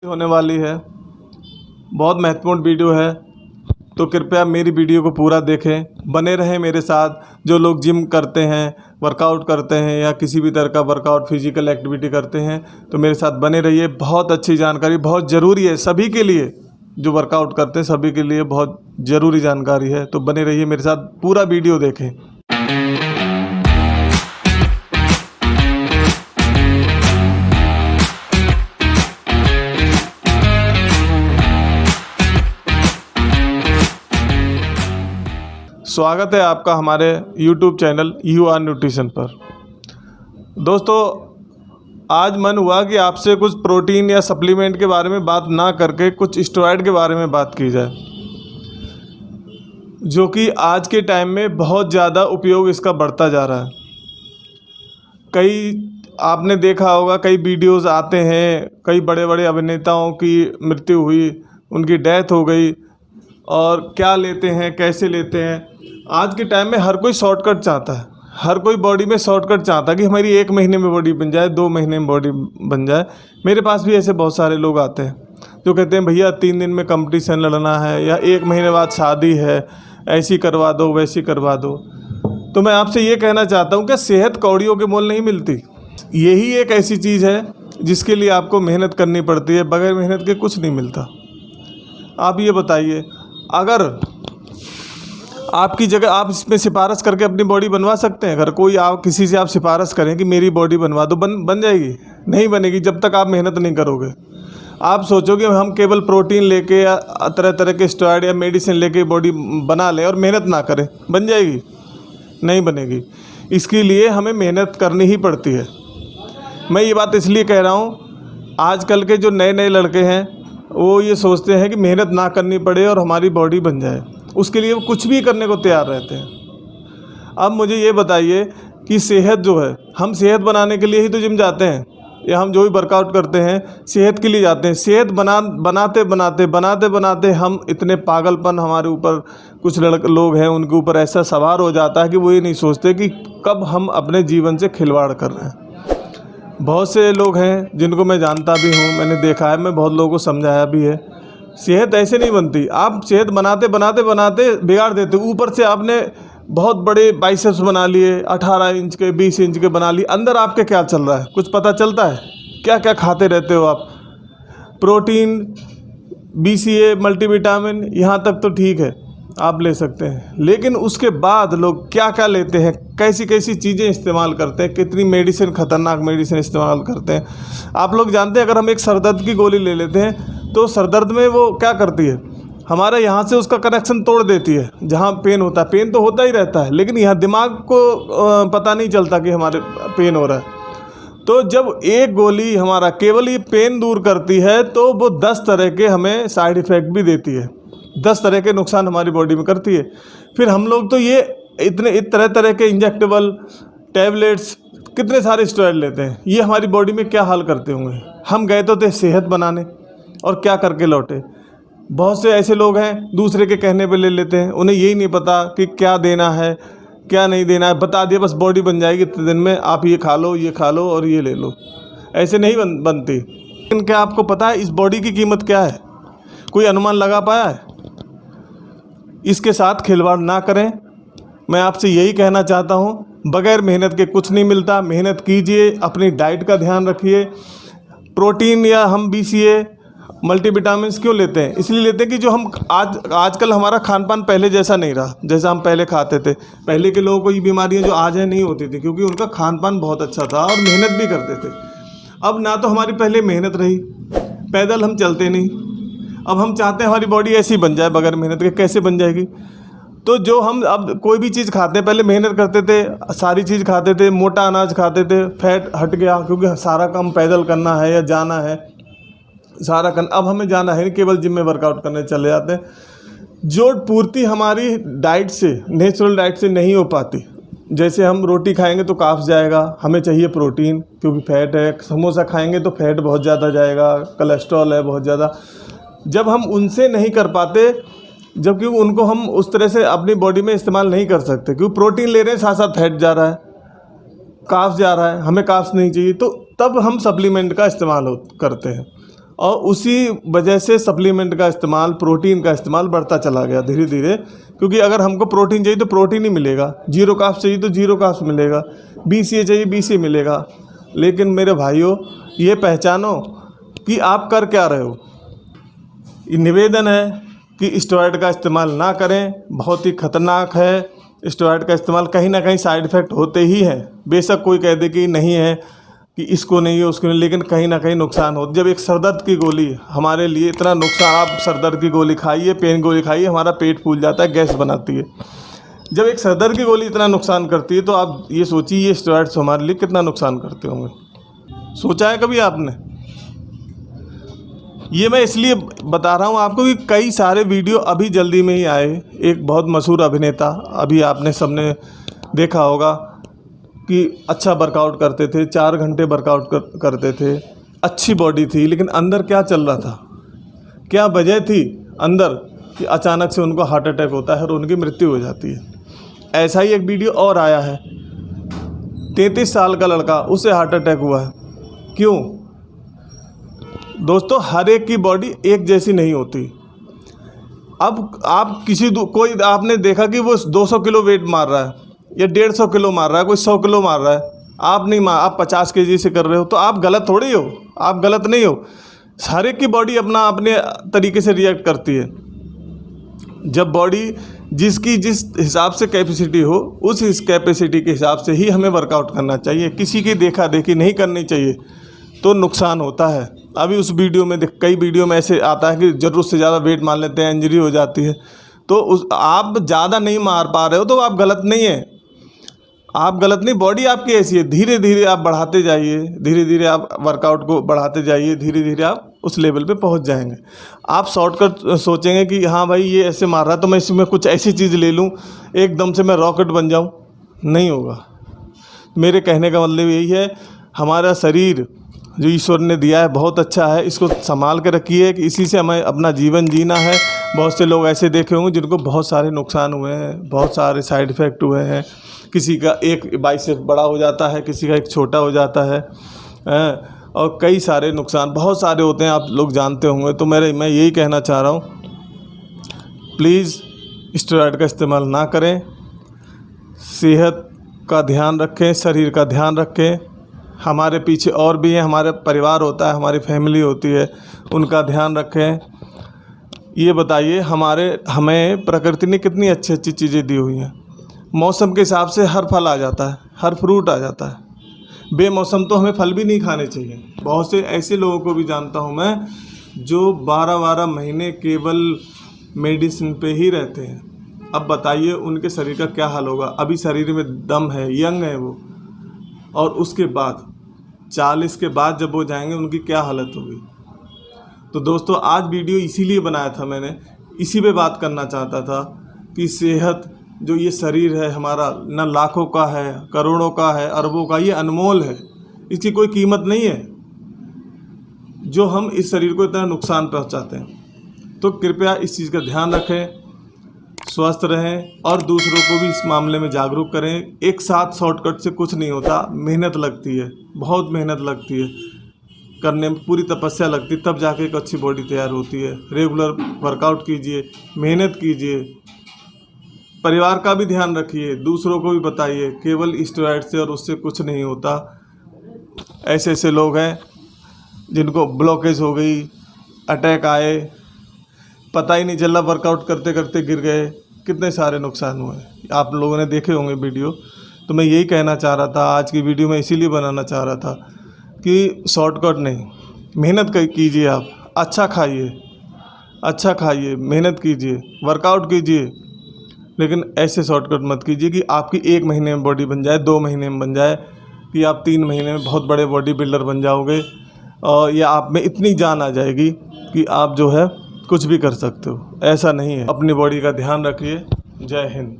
होने वाली है। बहुत महत्वपूर्ण वीडियो है, तो कृपया मेरी वीडियो को पूरा देखें, बने रहें मेरे साथ। जो लोग जिम करते हैं, वर्कआउट करते हैं या किसी भी तरह का वर्कआउट फिजिकल एक्टिविटी करते हैं तो मेरे साथ बने रहिए। बहुत अच्छी जानकारी, बहुत ज़रूरी है सभी के लिए, जो वर्कआउट करते हैं सभी के लिए बहुत ज़रूरी जानकारी है। तो बने रहिए मेरे साथ, पूरा वीडियो देखें। स्वागत है आपका हमारे YouTube channel you are nutrition पर। दोस्तों, आज मन हुआ कि आपसे कुछ प्रोटीन या सप्लीमेंट के बारे में बात ना करके कुछ स्टेरॉइड के बारे में बात की जाए, जो कि आज के टाइम में बहुत ज़्यादा उपयोग इसका बढ़ता जा रहा है। आपने देखा होगा, कई वीडियोस आते हैं, कई बड़े बड़े अभिनेताओं की मृत्यु हुई, उनकी डेथ हो गई, और क्या लेते हैं, कैसे लेते हैं। आज के टाइम में हर कोई शॉर्टकट चाहता है, हर कोई बॉडी में शॉर्टकट चाहता है कि हमारी 1 महीने में बॉडी बन जाए, 2 महीने में बॉडी बन जाए। मेरे पास भी ऐसे बहुत सारे लोग आते हैं जो कहते हैं भैया 3 दिन में कंपटीशन लड़ना है, या 1 महीने बाद शादी है, ऐसी करवा दो वैसी करवा दो। तो मैं आपसे ये कहना चाहता हूँ कि सेहत कौड़ियों के मोल नहीं मिलती। यही एक ऐसी चीज़ है जिसके लिए आपको मेहनत करनी पड़ती है, बगैर मेहनत के कुछ नहीं मिलता। आप ये बताइए, अगर आपकी जगह आप इसमें सिफारिश करके अपनी बॉडी बनवा सकते हैं? अगर कोई आप किसी से आप सिफारिश करें कि मेरी बॉडी बनवा दो, बन जाएगी? नहीं बनेगी जब तक आप मेहनत नहीं करोगे। आप सोचोगे हम केवल प्रोटीन लेके या तरह तरह के स्टेरॉइड या मेडिसिन लेके बॉडी बना लें और मेहनत ना करें, बन जाएगी? नहीं बनेगी। इसके लिए हमें मेहनत करनी ही पड़ती है। मैं ये बात इसलिए कह रहा हूँ, आजकल के जो नए नए लड़के हैं वो ये सोचते हैं कि मेहनत ना करनी पड़े और हमारी बॉडी बन जाए, उसके लिए वो कुछ भी करने को तैयार रहते हैं। अब मुझे ये बताइए कि सेहत जो है, हम सेहत बनाने के लिए ही तो जिम जाते हैं, या हम जो भी वर्कआउट करते हैं सेहत के लिए जाते हैं। सेहत बनाते बनाते हम इतने पागलपन, हमारे ऊपर कुछ लोग हैं उनके ऊपर ऐसा सवार हो जाता है कि वो ये नहीं सोचते कि कब हम अपने जीवन से खिलवाड़ कर रहे हैं। बहुत से लोग हैं जिनको मैं जानता भी हूँ, मैंने देखा है, मैं बहुत लोगों को समझाया भी है। सेहत ऐसे नहीं बनती। आप सेहत बनाते बिगाड़ देते। ऊपर से आपने बहुत बड़े बाइसेप्स बना लिए, 18 इंच के, 20 इंच के बना लिए, अंदर आपके क्या चल रहा है कुछ पता चलता है? क्या क्या खाते रहते हो आप? प्रोटीन, BCA, मल्टीविटामिन, यहाँ तक तो ठीक है आप ले सकते हैं, लेकिन उसके बाद लोग क्या क्या लेते हैं, कैसी कैसी चीज़ें इस्तेमाल करते हैं, कितनी मेडिसिन, ख़तरनाक मेडिसिन इस्तेमाल करते हैं। आप लोग जानते हैं, अगर हम एक सरदर्द की गोली ले लेते हैं तो सरदर्द में वो क्या करती है, हमारे यहाँ से उसका कनेक्शन तोड़ देती है। जहाँ पेन होता है, पेन तो होता ही रहता है, लेकिन यहाँ दिमाग को पता नहीं चलता कि हमारे पेन हो रहा है। तो जब एक गोली हमारा केवल ये पेन दूर करती है तो वो 10 तरह के हमें साइड इफ़ेक्ट भी देती है, 10 तरह के नुकसान हमारी बॉडी में करती है। फिर हम लोग तो ये इतने तरह तरह के इंजेक्टेबल टैबलेट्स, कितने सारे स्टेरॉइड लेते हैं, ये हमारी बॉडी में क्या हाल करते होंगे। हम गए तो थे सेहत बनाने, और क्या करके लौटे। बहुत से ऐसे लोग हैं दूसरे के कहने पे ले लेते हैं, उन्हें यही नहीं पता कि क्या देना है क्या नहीं देना है। बता दिया बस बॉडी बन जाएगी इतने दिन में, आप ये खा लो और ये ले लो। ऐसे नहीं बनती। लेकिन क्या आपको पता है इस बॉडी की कीमत क्या है? कोई अनुमान लगा पाया है? इसके साथ खिलवाड़ ना करें। मैं आपसे यही कहना चाहता हूँ, बगैर मेहनत के कुछ नहीं मिलता। मेहनत कीजिए, अपनी डाइट का ध्यान रखिए। प्रोटीन या हम BCA, मल्टीविटामिन्स क्यों लेते हैं? इसलिए लेते हैं कि जो हम आजकल हमारा खान पान पहले जैसा नहीं रहा, जैसा हम पहले खाते थे। पहले के लोगों को ये बीमारियां जो आज है नहीं होती थी, क्योंकि उनका खान पान बहुत अच्छा था और मेहनत भी करते थे। अब ना तो हमारी पहले मेहनत रही, पैदल हम चलते नहीं। अब हम चाहते हैं हमारी बॉडी ऐसी बन जाए बगैर मेहनत के, कैसे बन जाएगी? तो जो हम अब कोई भी चीज़ खाते हैं, पहले मेहनत करते थे, सारी चीज़ खाते थे, मोटा अनाज खाते थे, फैट हट गया क्योंकि सारा काम पैदल करना है या जाना है, सारा करना। अब हमें जाना है नहीं, केवल जिम में वर्कआउट करने चले जाते हैं। जो पूर्ति हमारी डाइट से, नेचुरल डाइट से नहीं हो पाती। जैसे हम रोटी खाएंगे तो काफ जाएगा, हमें चाहिए प्रोटीन क्योंकि फैट है। समोसा खाएंगे तो फैट बहुत ज़्यादा जाएगा, कोलेस्ट्रॉल है बहुत ज़्यादा। जब हम उनसे नहीं कर पाते, जबकि उनको हम उस तरह से अपनी बॉडी में इस्तेमाल नहीं कर सकते, क्योंकि प्रोटीन ले रहे हैं साथ साथ फैट जा रहा है, काफ जा रहा है, हमें काफ नहीं चाहिए, तो तब हम सप्लीमेंट का इस्तेमाल करते हैं। और उसी वजह से सप्लीमेंट का इस्तेमाल, प्रोटीन का इस्तेमाल बढ़ता चला गया धीरे धीरे। क्योंकि अगर हमको प्रोटीन चाहिए तो प्रोटीन ही मिलेगा, जीरो कार्ब्स चाहिए तो जीरो कार्ब्स मिलेगा, BCA चाहिए BCA मिलेगा। लेकिन मेरे भाइयों, ये पहचानो कि आप कर क्या रहे हो। ये निवेदन है कि स्टेरॉयड का इस्तेमाल ना करें, बहुत ही ख़तरनाक है। स्टेरॉयड का इस्तेमाल कहीं ना कहीं साइड इफ़ेक्ट होते ही हैं। बेशक कोई कह दे कि नहीं है, कि इसको नहीं है उसको नहीं, लेकिन कहीं ना कहीं नुकसान हो। जब एक सरदर्द की गोली हमारे लिए इतना नुकसान, आप सरदर्द की गोली खाइए, पेन गोली खाइए, हमारा पेट फूल जाता है, गैस बनाती है। जब एक सरदर्द की गोली इतना नुकसान करती है तो आप ये सोचिए ये स्टेरॉयड्स हमारे लिए कितना नुकसान करते होंगे। सोचा है कभी आपने? ये मैं इसलिए बता रहा हूँ आपको कि कई सारे वीडियो अभी जल्दी में ही आए। एक बहुत मशहूर अभिनेता, अभी आपने सबने देखा होगा कि अच्छा वर्कआउट करते थे, 4 घंटे वर्कआउट करते थे, अच्छी बॉडी थी, लेकिन अंदर क्या चल रहा था, क्या वजह थी अंदर कि अचानक से उनको हार्ट अटैक होता है और उनकी मृत्यु हो जाती है। ऐसा ही एक वीडियो और आया है, 33 साल का लड़का, उसे हार्ट अटैक हुआ है। क्यों? दोस्तों, हर एक की बॉडी एक जैसी नहीं होती। अब आप कोई आपने देखा कि वो 200 किलो वेट मार रहा है या 150 किलो मार रहा है, कोई 100 किलो मार रहा है, आप नहीं मार, आप 50 kg से कर रहे हो, तो आप गलत थोड़ी हो, आप गलत नहीं हो। हर एक की बॉडी अपने तरीके से रिएक्ट करती है। जब बॉडी जिसकी जिस हिसाब से कैपेसिटी हो, उस कैपेसिटी के हिसाब से ही हमें वर्कआउट करना चाहिए। किसी की देखा देखी नहीं करनी चाहिए, तो नुकसान होता है। अभी उस वीडियो में कई वीडियो में ऐसे आता है कि ज़रूरत से ज़्यादा वेट मार लेते हैं, इंजरी हो जाती है। तो आप ज़्यादा नहीं मार पा रहे हो तो आप गलत नहीं है, आप गलत नहीं, बॉडी आपकी ऐसी है। धीरे धीरे आप बढ़ाते जाइए, धीरे धीरे आप वर्कआउट को बढ़ाते जाइए, धीरे धीरे आप उस लेवल पे पहुंच जाएंगे। आप शॉर्टकट सोचेंगे कि हाँ भाई ये ऐसे मार रहा है तो मैं इसमें कुछ ऐसी चीज़ ले लूँ, एकदम से मैं रॉकेट बन जाऊँ, नहीं होगा। मेरे कहने का मतलब यही है, हमारा शरीर जो ईश्वर ने दिया है बहुत अच्छा है, इसको संभाल के रखिए कि इसी से हमें अपना जीवन जीना है। बहुत से लोग ऐसे देखे होंगे जिनको बहुत सारे नुकसान हुए हैं, बहुत सारे साइड इफ़ेक्ट हुए हैं। किसी का एक बाइसेप बड़ा हो जाता है, किसी का एक छोटा हो जाता है, और कई सारे नुकसान बहुत सारे होते हैं, आप लोग जानते होंगे। तो मैं यही कहना चाह रहा हूँ, प्लीज़ स्टेरॉयड का इस्तेमाल ना करें, सेहत का ध्यान रखें, शरीर का ध्यान रखें। हमारे पीछे और भी हैं, हमारे परिवार होता है, हमारी फैमिली होती है, उनका ध्यान रखें। ये बताइए हमें प्रकृति ने कितनी अच्छी अच्छी चीज़ें दी हुई हैं। मौसम के हिसाब से हर फल आ जाता है, हर फ्रूट आ जाता है। बेमौसम तो हमें फल भी नहीं खाने चाहिए। बहुत से ऐसे लोगों को भी जानता हूँ मैं जो 12-12 महीने केवल मेडिसिन पे ही रहते हैं। अब बताइए उनके शरीर का क्या हाल होगा। अभी शरीर में दम है, यंग है वो, और उसके बाद 40 के बाद जब वो जाएंगे उनकी क्या हालत होगी। तो दोस्तों, आज वीडियो इसीलिए बनाया था मैंने, इसी पे बात करना चाहता था कि सेहत जो ये शरीर है हमारा, न लाखों का है, करोड़ों का है, अरबों का, ये अनमोल है, इसकी कोई कीमत नहीं है। जो हम इस शरीर को इतना नुकसान पहुंचाते हैं, तो कृपया इस चीज़ का ध्यान रखें, स्वस्थ रहें और दूसरों को भी इस मामले में जागरूक करें। एक साथ शॉर्टकट से कुछ नहीं होता, मेहनत लगती है, बहुत मेहनत लगती है, करने में पूरी तपस्या लगती है, तब जाके एक अच्छी बॉडी तैयार होती है। रेगुलर वर्कआउट कीजिए, मेहनत कीजिए, परिवार का भी ध्यान रखिए, दूसरों को भी बताइए। केवल स्टेरॉयड से और उससे कुछ नहीं होता। ऐसे ऐसे लोग हैं जिनको ब्लॉकेज हो गई, अटैक आए, पता ही नहीं चला, वर्कआउट करते करते गिर गए, कितने सारे नुकसान हुए। आप लोगों ने देखे होंगे वीडियो। तो मैं यही कहना चाह रहा था, आज की वीडियो मैं इसीलिए बनाना चाह रहा था कि शॉर्टकट नहीं, मेहनत कीजिए, आप अच्छा खाइए, मेहनत कीजिए, वर्कआउट कीजिए, लेकिन ऐसे शॉर्टकट मत कीजिए कि आपकी 1 महीने में बॉडी बन जाए, 2 महीने में बन जाए, कि आप 3 महीने में बहुत बड़े बॉडी बिल्डर बन जाओगे, और या आप में इतनी जान आ जाएगी कि आप जो है कुछ भी कर सकते हो। ऐसा नहीं है। अपनी बॉडी का ध्यान रखिए। जय हिंद।